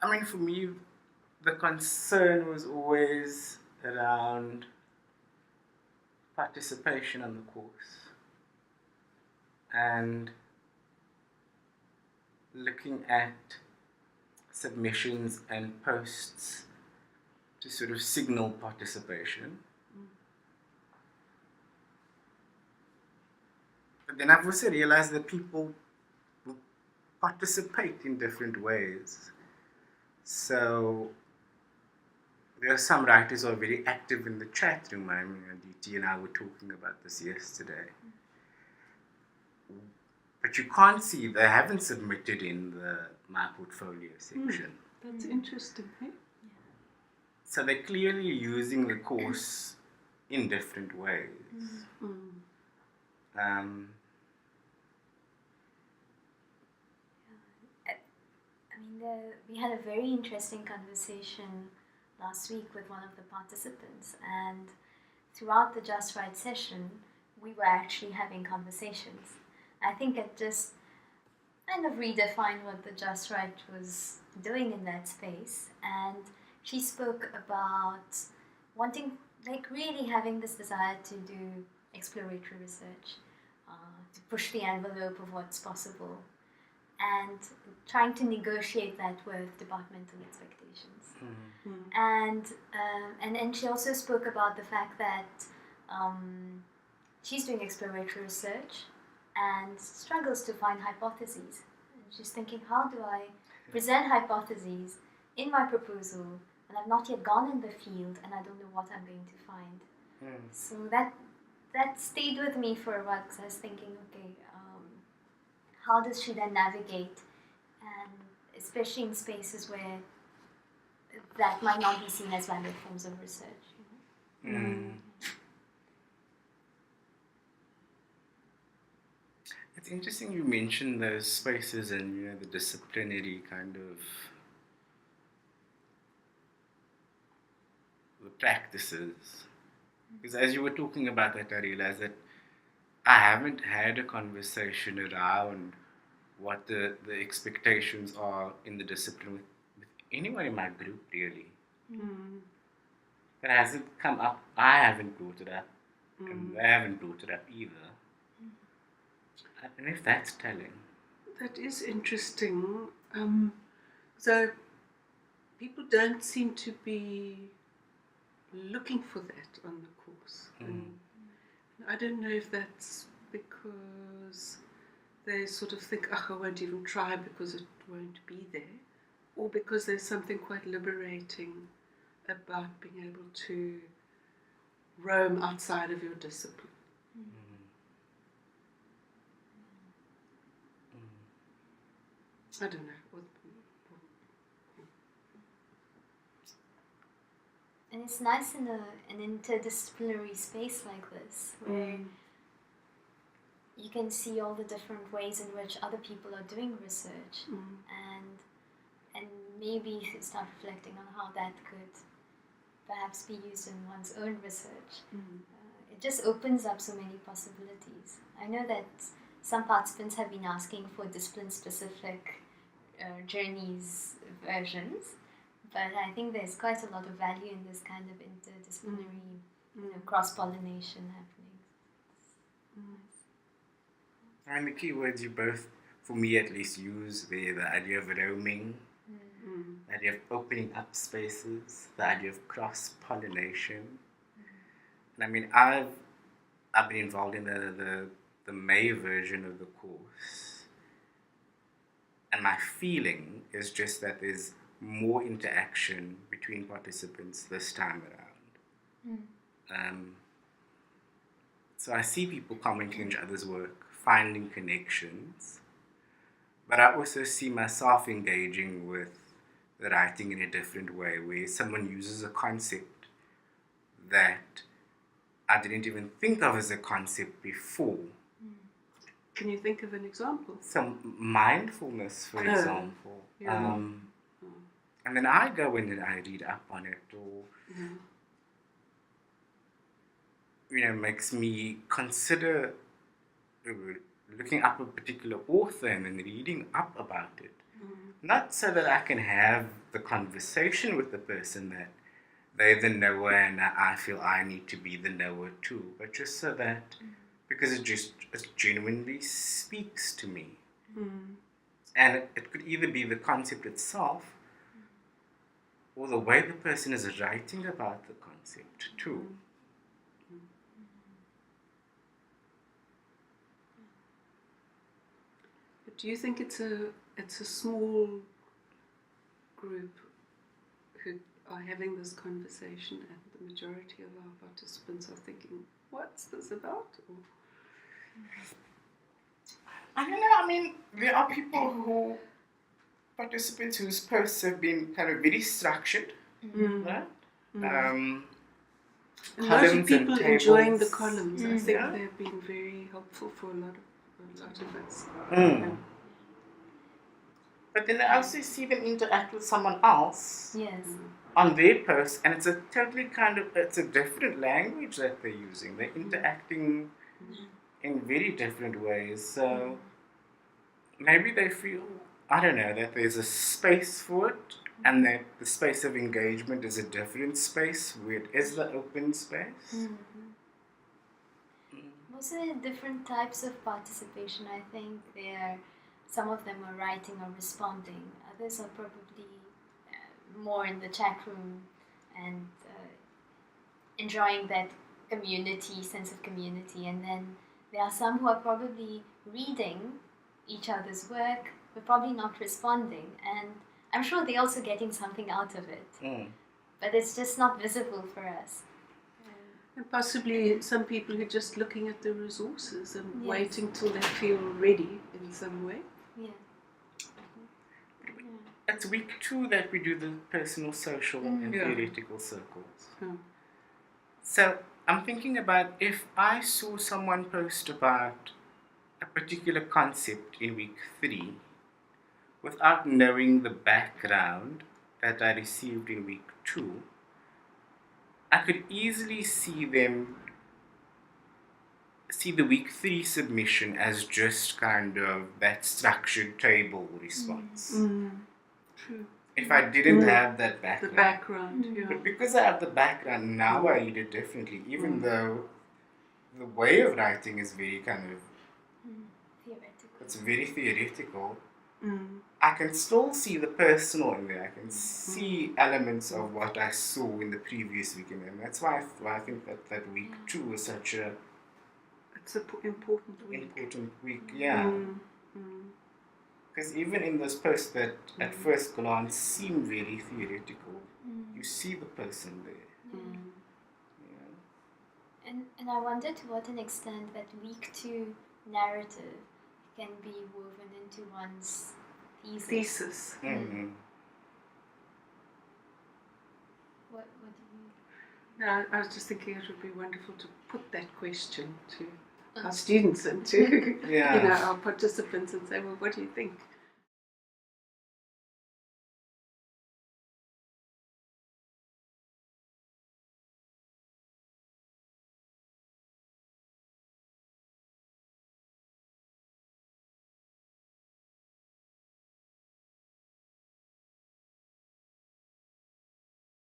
I mean, for me, the concern was always around participation on the course and looking at submissions and posts to sort of signal participation. But then I've also realized that people will participate in different ways. So there are some writers who are very active in the chat room. I mean, Aditi and I were talking about this yesterday. But you can't see, they haven't submitted in the My Portfolio section. That's interesting, eh? So they're clearly using the course in different ways. We had a very interesting conversation last week with one of the participants, and throughout the Just Right session, we were actually having conversations. I think it just kind of redefined what the Just Right was doing in that space, and she spoke about wanting, like, really having this desire to do exploratory research, to push the envelope of what's possible, and trying to negotiate that with departmental expectations. And she also spoke about the fact that she's doing exploratory research and struggles to find hypotheses. And she's thinking, how do I present hypotheses in my proposal when I've not yet gone in the field and I don't know what I'm going to find? So that stayed with me for a while, because I was thinking, okay, how does she then navigate, and especially in spaces where that might not be seen as valid forms of research. It's interesting you mentioned those spaces and the disciplinary kind of the practices. Because as you were talking about that, I realized that I haven't had a conversation around what the expectations are in the discipline with anyone in my group, really. That hasn't come up. I haven't brought it up, and they haven't brought it up either. I don't know if that's telling. That is interesting. So people don't seem to be looking for that on the course. And I don't know if that's because they sort of think, I won't even try because it won't be there, or because there's something quite liberating about being able to roam outside of your discipline. I don't know. And it's nice in an interdisciplinary space like this, where you can see all the different ways in which other people are doing research, and maybe start reflecting on how that could perhaps be used in one's own research. It just opens up so many possibilities. I know that some participants have been asking for discipline-specific journeys versions, but I think there's quite a lot of value in this kind of interdisciplinary, cross-pollination happening. I mean, the key words you both, for me at least, use there, the idea of roaming, the idea of opening up spaces, the idea of cross-pollination. And I mean, I've been involved in the May version of the course, and my feeling is just that there's more interaction between participants this time around. So I see people commenting on each other's work, finding connections, but I also see myself engaging with the writing in a different way, where someone uses a concept that I didn't even think of as a concept before. Can you think of an example? Some mindfulness, for example. Yeah. And then I go in and I read up on it, or makes me consider looking up a particular author and then reading up about it. Not so that I can have the conversation with the person that they're the knower and I feel I need to be the knower too, but just so that, because it genuinely speaks to me. And it could either be the concept itself or the way the person is writing about the concept too. But do you think it's a small group who are having this conversation, and the majority of our participants are thinking, "What's this about?" Or, I don't know, I mean, there are participants whose posts have been kind of very structured, right? a lot of people enjoying the tables. columns. I think they've been very helpful for a lot of us. But then I also see them interact with someone else on their post, and it's a totally it's a different language that they're using. They're interacting in very different ways. So maybe they feel, I don't know, that there's a space for it, and that the space of engagement is a different space where it is the open space. Also, different types of participation. I think some of them are writing or responding. Others are probably more in the chat room and enjoying that sense of community. And then there are some who are probably reading each other's work, but probably not responding. And I'm sure they're also getting something out of it. But it's just not visible for us. And possibly some people who are just looking at the resources and waiting till they feel ready in some way. It's week 2 that we do the personal, social, and theoretical circles. So I'm thinking about if I saw someone post about a particular concept in week 3 without knowing the background that I received in week 2, I could easily see the week 3 submission as just kind of that structured table response. True. If I didn't have that background. The background, But because I have the background, now I read it differently, even though the way of writing is very kind of theoretical. It's very theoretical. I can still see the personal in there. I can see elements of what I saw in the previous weekend, and that's why I think that week 2 is such a... It's an important week. Because even in those posts that at first glance seem very theoretical, you see the person there. And I wonder to what an extent that week 2 narrative can be woven into one's thesis. What do you mean? No, I was just thinking it would be wonderful to put that question to our students and to our participants and say, well, what do you think?